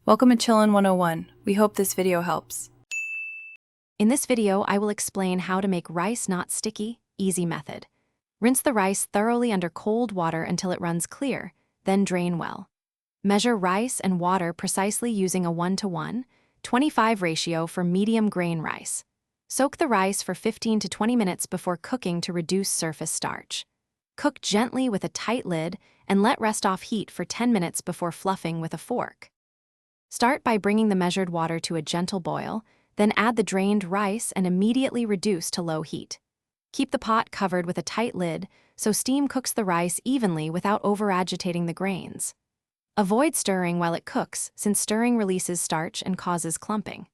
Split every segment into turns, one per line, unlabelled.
Welcome to Chillin' 101. We hope this video helps.
In this video, I will explain how to make rice not sticky, easy method. Rinse the rice thoroughly under cold water until it runs clear, then drain well. Measure rice and water precisely using a 1:1, 25 ratio for medium grain rice. Soak the rice for 15 to 20 minutes before cooking to reduce surface starch. Cook gently with a tight lid and let rest off heat for 10 minutes before fluffing with a fork. Start by bringing the measured water to a gentle boil, then add the drained rice and immediately reduce to low heat. Keep the pot covered with a tight lid so steam cooks the rice evenly without over-agitating the grains. Avoid stirring while it cooks, since stirring releases starch and causes clumping.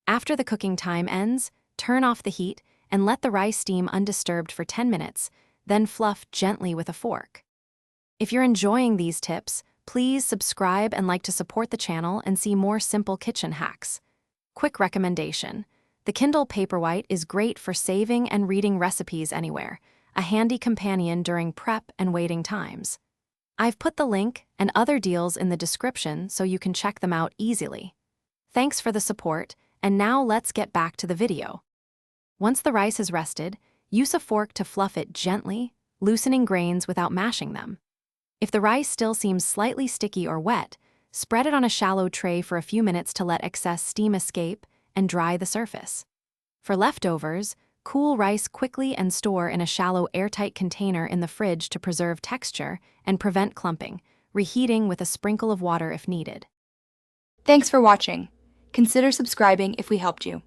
After the cooking time ends, turn off the heat and let the rice steam undisturbed for 10 minutes, then fluff gently with a fork. If you're enjoying these tips, please subscribe and like to support the channel and see more simple kitchen hacks. Quick recommendation: the Kindle Paperwhite is great for saving and reading recipes anywhere, a handy companion during prep and waiting times. I've put the link and other deals in the description so you can check them out easily. Thanks for the support, and now let's get back to the video. Once the rice is rested, use a fork to fluff it gently, loosening grains without mashing them. If the rice still seems slightly sticky or wet, spread it on a shallow tray for a few minutes to let excess steam escape and dry the surface. For leftovers, cool rice quickly and store in a shallow airtight container in the fridge to preserve texture and prevent clumping, reheating with a sprinkle of water if needed.
Thanks for watching. Consider subscribing if we helped you.